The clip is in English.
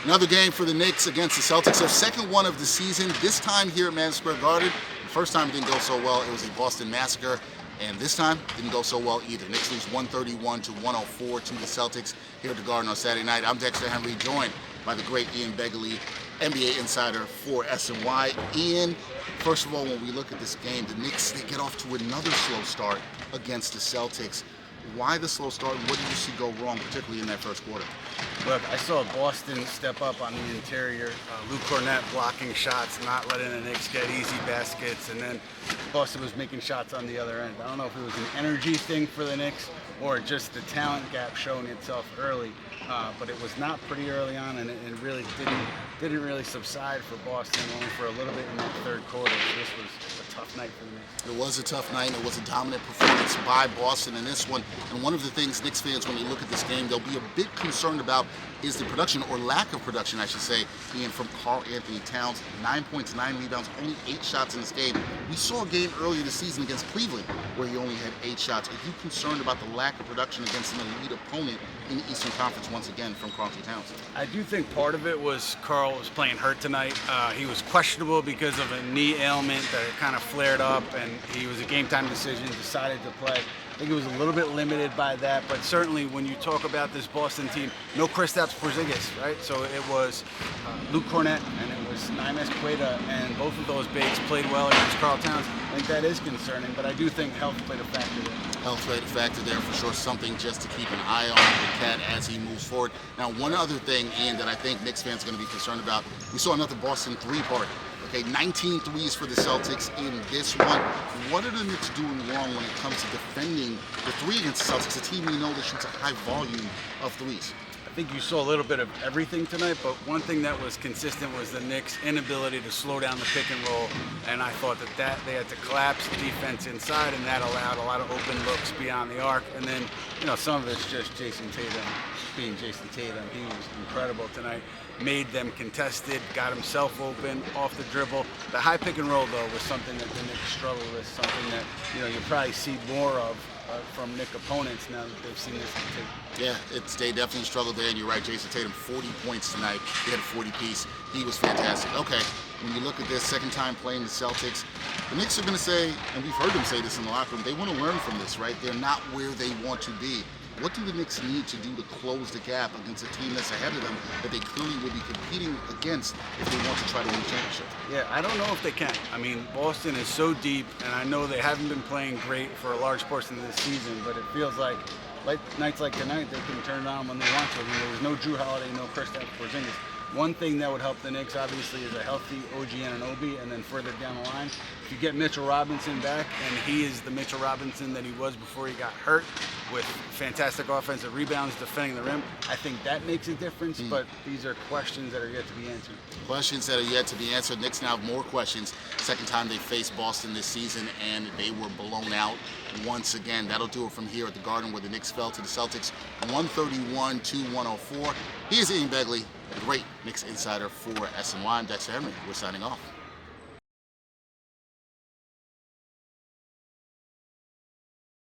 Another game for the Knicks against the Celtics. Their second one of the season, this time here at Madison Square Garden. The first time it didn't go so well. It was a Boston massacre. And this time, didn't go so well either. Knicks lose 131-104 to the Celtics here at the Garden on Saturday night. I'm Dexter Henry, joined by the great Ian Begley, NBA insider for SNY. Ian, first of all, when we look at this game, the Knicks, they get off to another slow start against the Celtics. Why the slow start, and what did you see go wrong, particularly in that first quarter? Look, I saw Boston step up on the interior. Luke Cornett blocking shots, not letting the Knicks get easy baskets, and then Boston was making shots on the other end. I don't know if it was an energy thing for the Knicks or just the talent gap showing itself early, but it was not pretty early on, and it really didn't really subside for Boston, only for a little bit in that third quarter. So this was a tough night for the Knicks. It was a tough night, and it was a dominant performance by Boston in this one. And one of the things Knicks fans, when they look at this game, they'll be a bit concerned about is the production, or lack of production, I should say, Ian, from Karl Anthony Towns. 9 points, 9 rebounds, only 8 shots in this game. We saw a game earlier this season against Cleveland where he only had 8 shots. Are you concerned about the lack of production against an elite opponent in the Eastern Conference once again from Karl Anthony Towns? I do think part of it was Karl was playing hurt tonight. He was questionable because of a knee ailment that kind of flared up, and he was a game-time decision, decided to play. I think it was a little bit limited by that, but certainly when you talk about this Boston team, no Kristaps Porzingis, right? So it was Luke Cornett and it was Neemias Queta, and both of those bigs played well against Karl Towns. I think that is concerning, but I do think health played a factor there. Health played a factor there for sure, something just to keep an eye on the cat as he moves forward. Now, one other thing, Ian, that I think Knicks fans are going to be concerned about, we saw another Boston three-party. Okay, 19 threes for the Celtics in this one. What are the Knicks doing wrong when it comes to defending the three against the Celtics, a team we know that shoots a high volume of threes? I think you saw a little bit of everything tonight, but one thing that was consistent was the Knicks' inability to slow down the pick and roll, and I thought that they had to collapse the defense inside, and that allowed a lot of open looks beyond the arc. And then, some of it's just Jason Tatum being Jason Tatum. He was incredible tonight. Made them contested, got himself open off the dribble. The high pick and roll, though, was something that the Knicks struggled with, something that you probably see more of from Knicks opponents now that they've seen this tape. Yeah, they definitely struggled there, and you're right, Jason Tatum, 40 points tonight. He had a 40-piece. He was fantastic. Okay, when you look at this second time playing the Celtics, the Knicks are going to say, and we've heard them say this in the locker room, they want to learn from this, right? They're not where they want to be. What do the Knicks need to do to close the gap against a team that's ahead of them that they clearly will be competing against if they want to try to win a championship? Yeah, I don't know if they can. I mean, Boston is so deep, and I know they haven't been playing great for a large portion of this season, but it feels like nights like tonight, they can turn it on when they want to. I mean, there was no Drew Holiday, no Kristaps Porzingis. One thing that would help the Knicks, obviously, is a healthy OG Anunoby, and then further down the line, if you get Mitchell Robinson back, and he is the Mitchell Robinson that he was before he got hurt, with fantastic offensive rebounds, defending the rim, I think that makes a difference, but these are questions that are yet to be answered. Questions that are yet to be answered. Knicks now have more questions. Second time they faced Boston this season, and they were blown out once again. That'll do it from here at the Garden, where the Knicks fell to the Celtics 131-104. Here's Ian Begley, the great Knicks insider for SNY. I'm Dexter Henry. We're signing off.